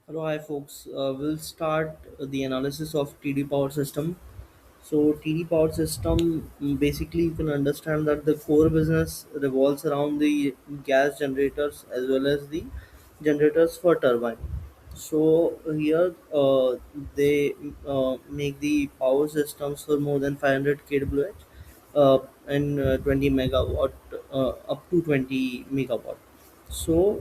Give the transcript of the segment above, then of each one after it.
Hello, hi folks. We'll start the analysis of TD power system. So, TD power system basically you can understand that the core business revolves around the gas generators as well as the generators for turbine. So here they make the power systems for more than 500 kWh and 20 megawatt up to 20 megawatt. So,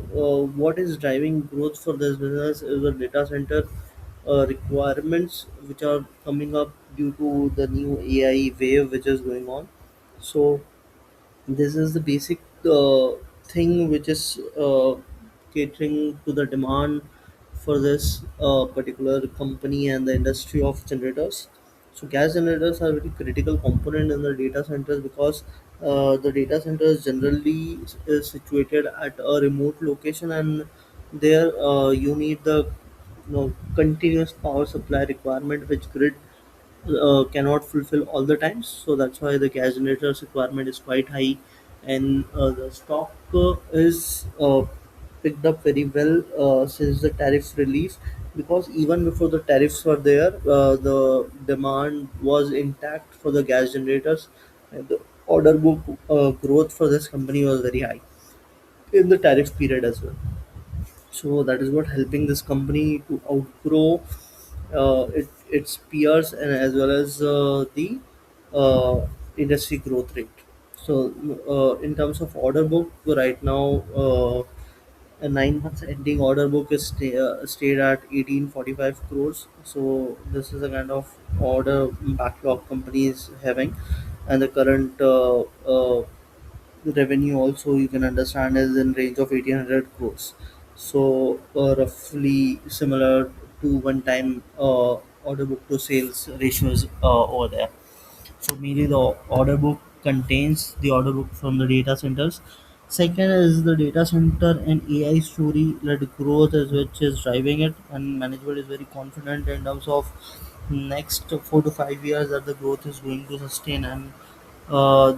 what is driving growth for this business is the data center requirements which are coming up due to the new AI wave which is going on. So, this is the basic thing which is catering to the demand for this particular company and the industry of generators. So gas generators are a very critical component in the data centers because the data centers generally is situated at a remote location, and there you need the continuous power supply requirement which grid cannot fulfill all the times. So that's why the gas generators requirement is quite high, and the stock is picked up very well since the tariff relief. Because even before the tariffs were there, the demand was intact for the gas generators, and the order book growth for this company was very high in the tariff period as well. So that is what helping this company to outgrow its peers and as well as the industry growth rate. So in terms of order book right now, a 9 months ending order book is stayed at 1845 crores. So this is a kind of order backlog company is having, and the current revenue also you can understand is in range of 1800 crores. So roughly similar to one time order book to sales ratios over there. So mainly the order book contains the order book from the data centers. Second is the data center and AI story led growth is which is driving it, and management is very confident in terms of next 4 to 5 years that the growth is going to sustain, and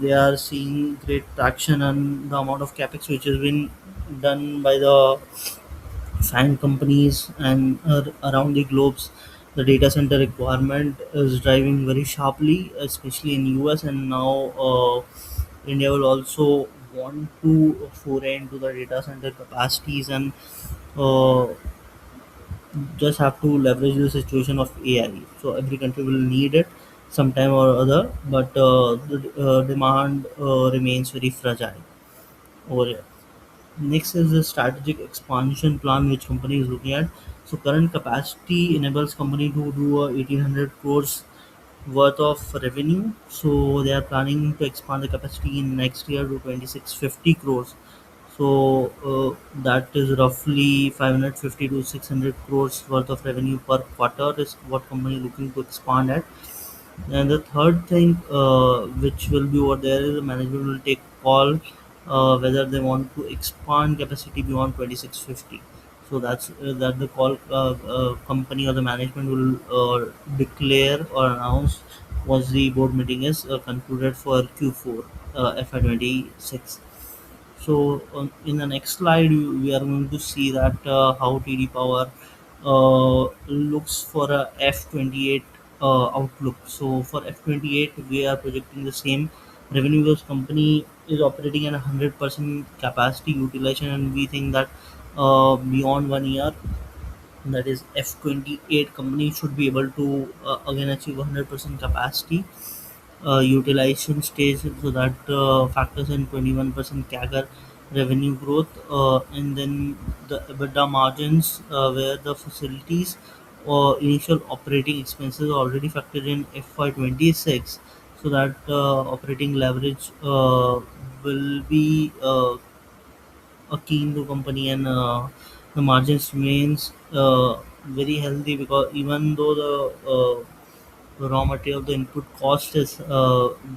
they are seeing great traction, and the amount of capex which has been done by the fan companies and around the globes. The data center requirement is driving very sharply, especially in US, and now India will also want to foray into the data center capacities, and uh, just have to leverage the situation of AI. So every country will need it sometime or other, but the demand remains very fragile over here. Next is the strategic expansion plan which company is looking at. So current capacity enables company to do 1800 crores worth of revenue. So they are planning to expand the capacity in next year to 2650 crores. So that is roughly 550 to 600 crores worth of revenue per quarter is what company looking to expand at. And the third thing which will be over there is the management will take call whether they want to expand capacity beyond 2650. So that the call company or the management will declare or announce once the board meeting is concluded for Q4 FY26. So in the next slide, we are going to see that how TD Power looks for a F28 outlook. So for F28, we are projecting the same revenue because company is operating at 100% capacity utilization, and we think that beyond 1 year, that is F28 company should be able to again achieve 100% capacity utilization stage, so that factors in 21% CAGR revenue growth, and then the EBITDA margins where the facilities or initial operating expenses are already factored in FY26, so that operating leverage will be a key in the company, and the margins remains very healthy because even though the raw material, the input cost is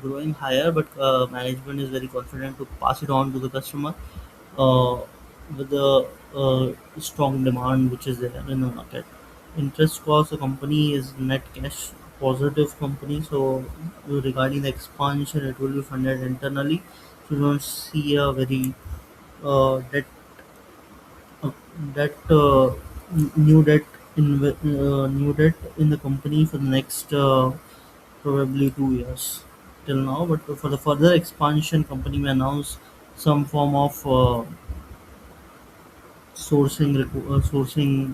growing higher, but management is very confident to pass it on to the customer uh, with the strong demand which is there in the market. Interest cost, the company is net cash positive company, so regarding the expansion, it will be funded internally. So you don't see a very debt uh, debt new debt new debt in the company for the next probably 2 years till now. But for the further expansion, company may announce some form of sourcing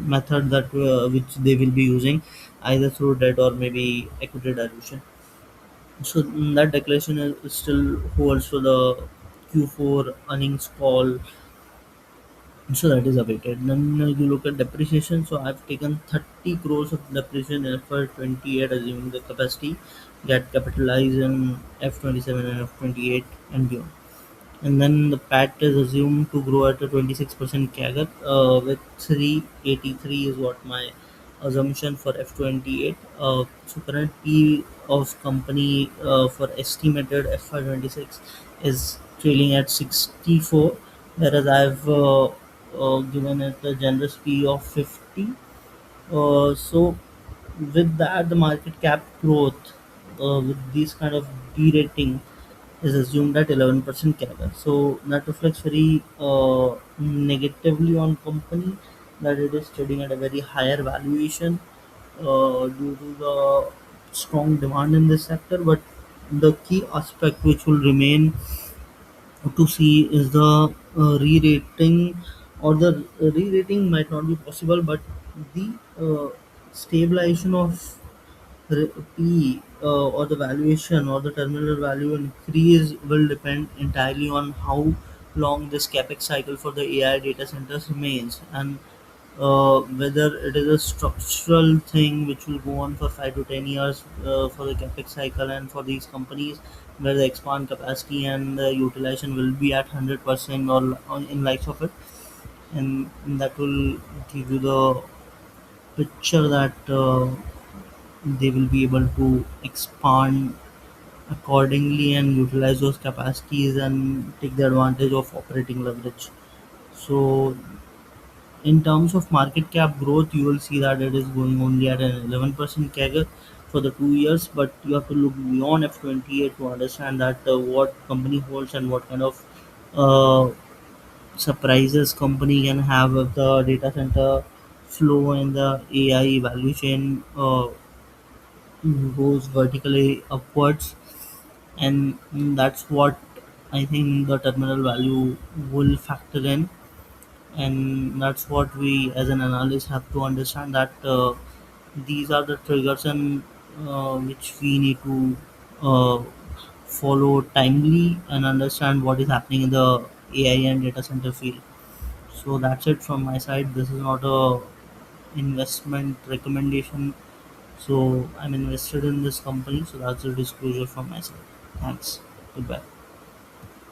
method that which they will be using either through debt or maybe equity dilution. So that declaration is still holds for the Q4 earnings call. So that is awaited. Then you look at depreciation. So I've taken 30 crores of depreciation in FY 28, assuming the capacity get capitalized in F 27 and F 28 and beyond. And then the PAT is assumed to grow at a 26% CAGR, with 383 is what my assumption for F 28. So current P of company for estimated FY 26 is trailing at 64, whereas I've given it a generous P of 50. So with that, the market cap growth with these kind of de-rating is assumed at 11% CAGR. So that reflects very negatively on company, that it is trading at a very higher valuation due to the strong demand in this sector. But the key aspect which will remain to see is the re-rating, or the re-rating might not be possible, but the stabilization of P or the valuation or the terminal value increase will depend entirely on how long this capex cycle for the AI data centers remains, and whether it is a structural thing which will go on for 5 to 10 years for the capex cycle, and for these companies where the expand capacity and the utilization will be at 100% or in likes of it, and that will give you the picture that they will be able to expand accordingly and utilize those capacities and take the advantage of operating leverage. So in terms of market cap growth, you will see that it is going only at an 11% CAGR for the 2 years, but you have to look beyond F 28 to understand that what company holds and what kind of uh, surprises company can have with the data center flow and the AI value chain goes vertically upwards, and that's what I think the terminal value will factor in, and that's what we as an analyst have to understand, that these are the triggers and which we need to follow timely and understand what is happening in the AI and data center field. So that's it from my side. This is not a investment recommendation. So I'm invested in this company. So that's the disclosure from my side. Thanks. Goodbye.